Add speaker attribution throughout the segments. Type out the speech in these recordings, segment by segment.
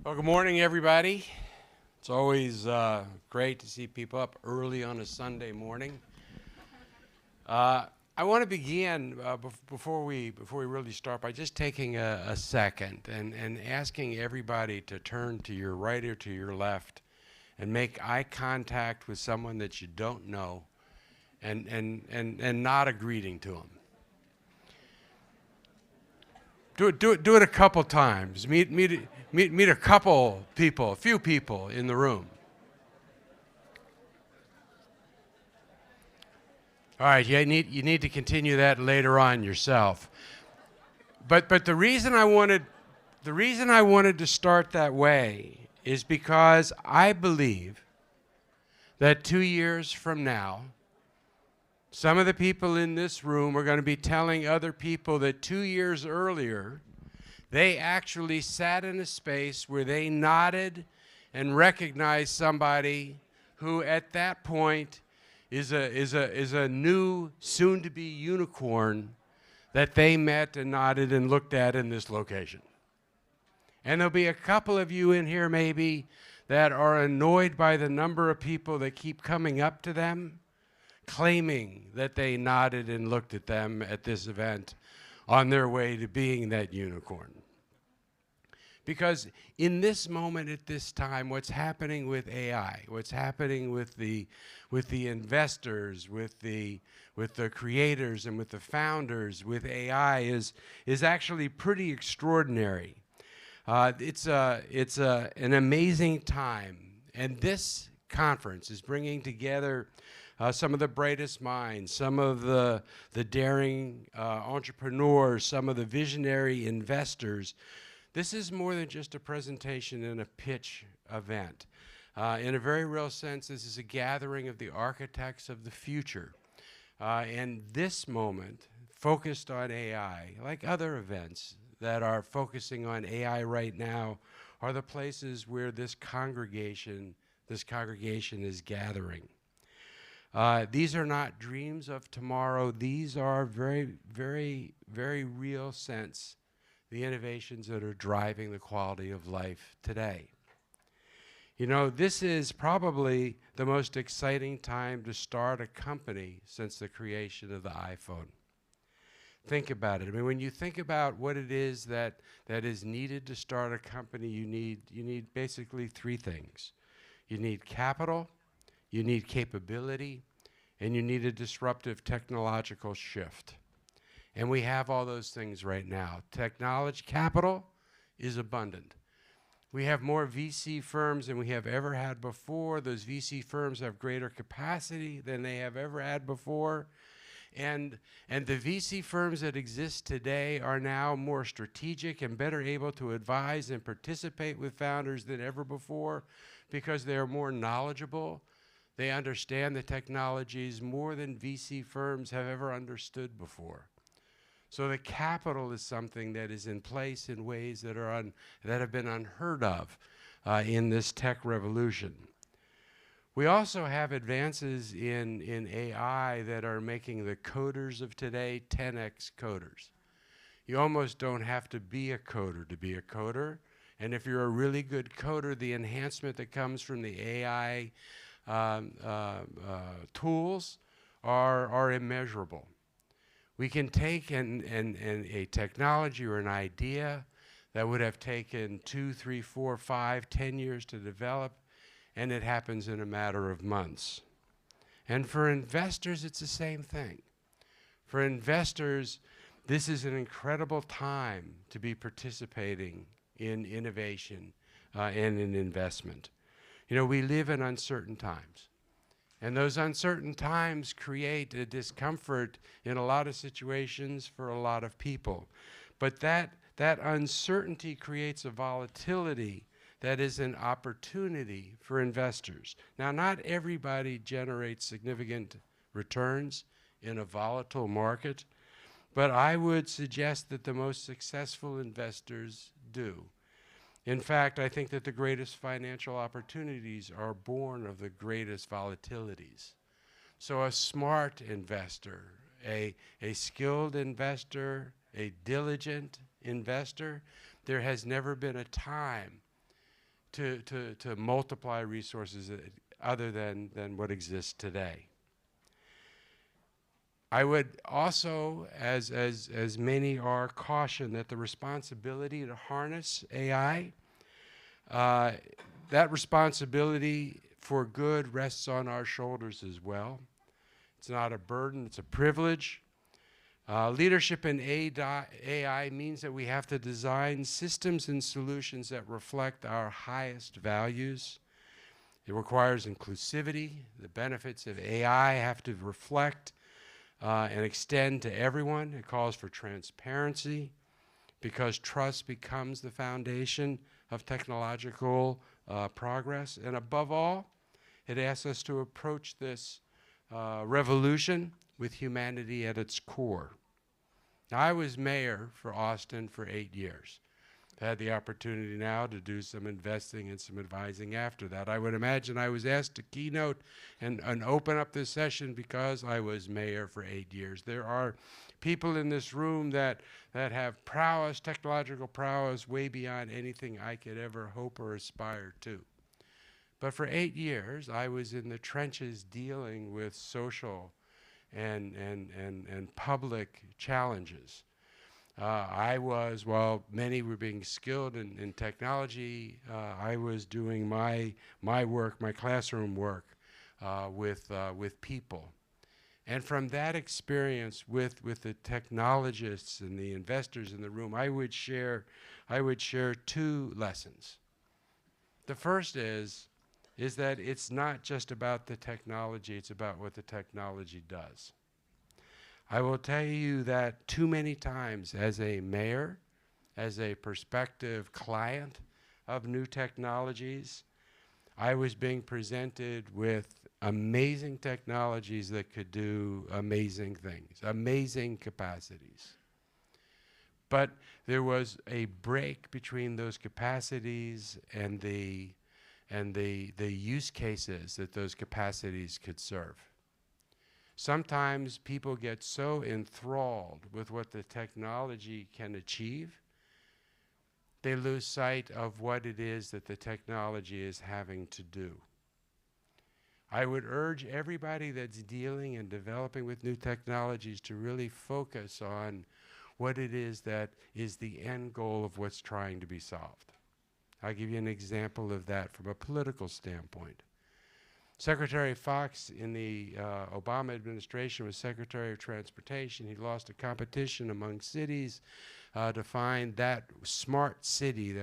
Speaker 1: Well, good morning, everybody. It's always great to see people up early on a Sunday morning. I want to begin before we really start by just taking a second and asking everybody to turn to your right or to your left and make eye contact with someone that you don't know and nod a greeting to them. Do it a couple times. Meet a couple people, a few people in the room. All right, you need to continue that later on yourself. But the reason I wanted to start that way is because I believe that 2 years from now, some of the people in this room are going to be telling other people that 2 years earlier, they actually sat in a space where they nodded and recognized somebody who at that point is a new, soon-to-be unicorn that they met and nodded and looked at in this location. And there'll be a couple of you in here maybe that are annoyed by the number of people that keep coming up to them, claiming that they nodded and looked at them at this event on their way to being that unicorn. Because in this moment at this time, what's happening with AI, what's happening with the investors, with the creators and with the founders with AI is actually pretty extraordinary. It's an amazing time, and this conference is bringing together some of the brightest minds, some of the daring entrepreneurs, some of the visionary investors. This is more than just a presentation and a pitch event. In a very real sense, this is a gathering of the architects of the future. And this moment, focused on AI, like other events that are focusing on AI right now, are the places where this congregation is gathering. These are not dreams of tomorrow. These are very, very, very real sense the innovations that are driving the quality of life today. You know, this is probably the most exciting time to start a company since the creation of the iPhone. Think about it. I mean, when you think about what it is that is needed to start a company, you need basically three things. You need capital, you need capability, and you need a disruptive technological shift. And we have all those things right now. Technology capital is abundant. We have more VC firms than we have ever had before. Those VC firms have greater capacity than they have ever had before. And the VC firms that exist today are now more strategic and better able to advise and participate with founders than ever before because they are more knowledgeable. They understand the technologies more than VC firms have ever understood before. So the capital is something that is in place in ways that have been unheard of in this tech revolution. We also have advances in AI that are making the coders of today 10x coders. You almost don't have to be a coder to be a coder. And if you're a really good coder, the enhancement that comes from the AI tools are immeasurable. We can take a technology or an idea that would have taken 2, 3, 4, 5, 10 years to develop, and it happens in a matter of months. And for investors, it's the same thing. For investors, this is an incredible time to be participating in innovation and in investment. You know, we live in uncertain times. And those uncertain times create a discomfort in a lot of situations for a lot of people. But that uncertainty creates a volatility that is an opportunity for investors. Now, not everybody generates significant returns in a volatile market, but I would suggest that the most successful investors do. In fact, I think that the greatest financial opportunities are born of the greatest volatilities. So a smart investor, a skilled investor, a diligent investor, there has never been a time to multiply resources other than what exists today. I would also, as many are, caution that the responsibility to harness AI, that responsibility for good rests on our shoulders as well. It's not a burden, it's a privilege. Leadership in AI means that we have to design systems and solutions that reflect our highest values. It requires inclusivity. The benefits of AI have to reflect and extend to everyone. It calls for transparency because trust becomes the foundation of technological progress. And above all, it asks us to approach this revolution with humanity at its core. Now, I was mayor for Austin for 8 years. I had the opportunity now to do some investing and some advising after that. I would imagine I was asked to keynote and open up this session because I was mayor for 8 years. There are people in this room that have prowess, technological prowess, way beyond anything I could ever hope or aspire to. But for 8 years, I was in the trenches dealing with social and public challenges. I was, while many were being skilled in technology, I was doing my work, my classroom work, with people. And from that experience with the technologists and the investors in the room, I would share 2 lessons. The first is that it's not just about the technology, it's about what the technology does. I will tell you that too many times as a mayor, as a prospective client of new technologies, I was being presented with amazing technologies that could do amazing things, amazing capacities. But there was a break between those capacities and the use cases that those capacities could serve. Sometimes people get so enthralled with what the technology can achieve, they lose sight of what it is that the technology is having to do. I would urge everybody that's dealing and developing with new technologies to really focus on what it is that is the end goal of what's trying to be solved. I'll give you an example of that from a political standpoint. Secretary Fox in the Obama administration was Secretary of Transportation. He lost a competition among cities to find that smart city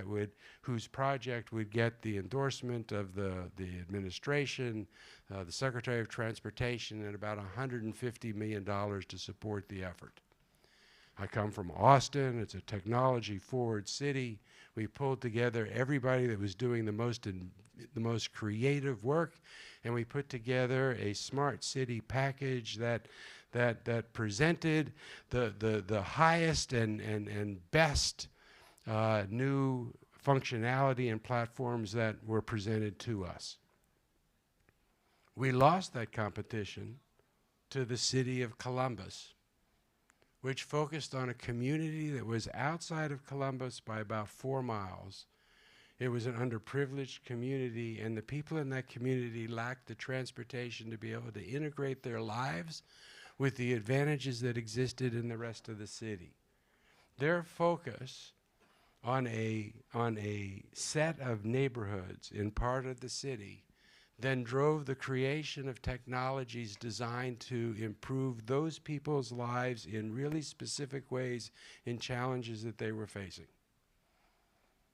Speaker 1: whose project would get the endorsement of the administration, the Secretary of Transportation, and about $150 million to support the effort. I come from Austin. It's a technology-forward city. We pulled together everybody that was doing the most creative work, and we put together a smart city package that presented the highest and best new functionality and platforms that were presented to us. We lost that competition to the city of Columbus, which focused on a community that was outside of Columbus by about 4 miles. It was an underprivileged community, and the people in that community lacked the transportation to be able to integrate their lives with the advantages that existed in the rest of the city. Their focus on a set of neighborhoods in part of the city then drove the creation of technologies designed to improve those people's lives in really specific ways in challenges that they were facing.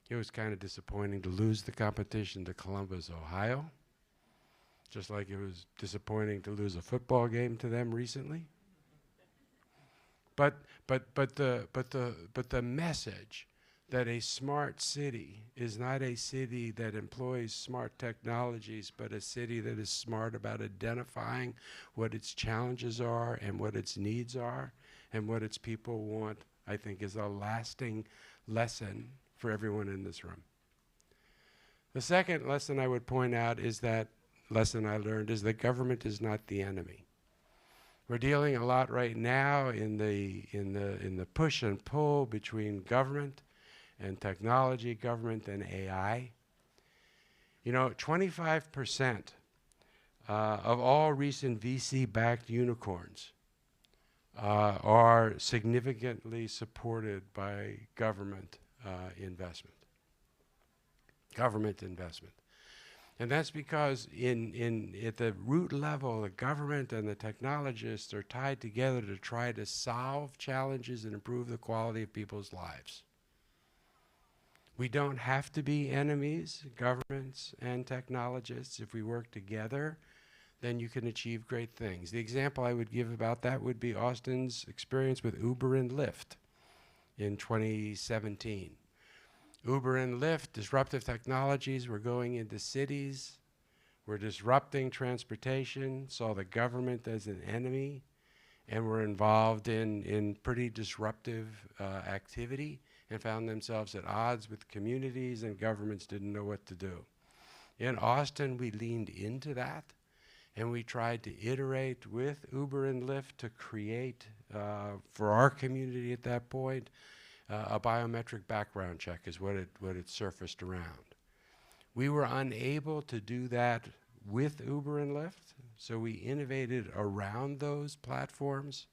Speaker 1: It was kind of disappointing to lose the competition to Columbus, Ohio, just like it was disappointing to lose a football game to them recently. But the message that a smart city is not a city that employs smart technologies, but a city that is smart about identifying what its challenges are and what its needs are and what its people want, I think is a lasting lesson for everyone in this room. The second lesson I would point out is that lesson I learned is that government is not the enemy. We're dealing a lot right now in the push and pull between government and technology, government and AI. You know, 25% of all recent VC-backed unicorns are significantly supported by government investment. Government investment. And that's because at the root level, the government and the technologists are tied together to try to solve challenges and improve the quality of people's lives. We don't have to be enemies, governments and technologists. If we work together, then you can achieve great things. The example I would give about that would be Austin's experience with Uber and Lyft in 2017. Uber and Lyft, disruptive technologies, were going into cities, were disrupting transportation, saw the government as an enemy, and were involved in pretty disruptive activity, and found themselves at odds with communities, and governments didn't know what to do. In Austin, we leaned into that, and we tried to iterate with Uber and Lyft to create, for our community at that point, a biometric background check is what it surfaced around. We were unable to do that with Uber and Lyft, so we innovated around those platforms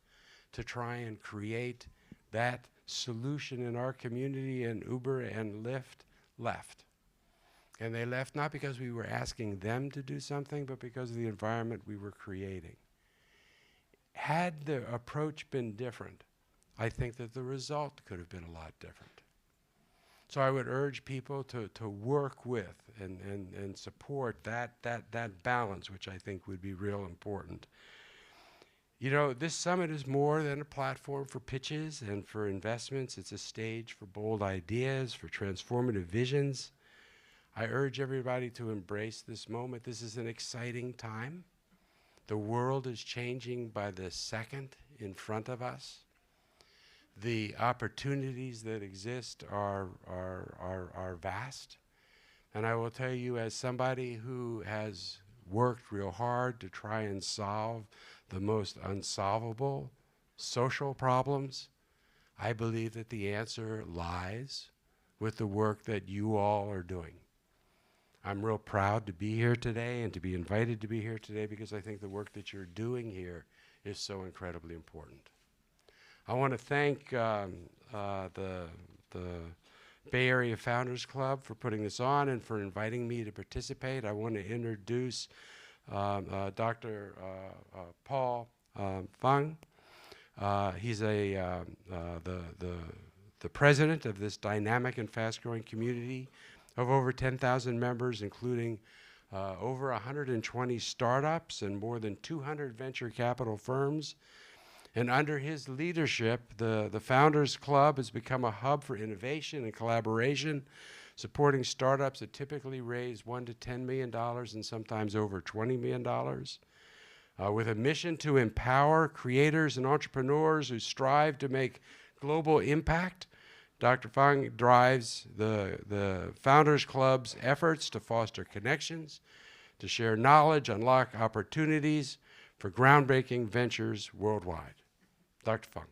Speaker 1: to try and create that solution in our community, and Uber and Lyft left. And they left not because we were asking them to do something, but because of the environment we were creating. Had the approach been different, I think that the result could have been a lot different. So I would urge people to work with and support that balance, which I think would be real important. You know, this summit is more than a platform for pitches and for investments. It's a stage for bold ideas, for transformative visions. I urge everybody to embrace this moment. This is an exciting time. The world is changing by the second in front of us. The opportunities that exist are vast. And I will tell you, as somebody who has worked real hard to try and solve the most unsolvable social problems, I believe that the answer lies with the work that you all are doing. I'm real proud to be here today and to be invited to be here today, because I think the work that you're doing here is so incredibly important. I want to thank the Bay Area Founders Club for putting this on and for inviting me to participate. I want to introduce Dr. Paul Fung. He's the president of this dynamic and fast-growing community of over 10,000 members, including over 120 startups and more than 200 venture capital firms. And under his leadership, the Founders Club has become a hub for innovation and collaboration, supporting startups that typically raise $1 to $10 million and sometimes over $20 million, with a mission to empower creators and entrepreneurs who strive to make global impact. Dr. Fung drives the Founders Club's efforts to foster connections, to share knowledge, unlock opportunities for groundbreaking ventures worldwide. Dr. Fung.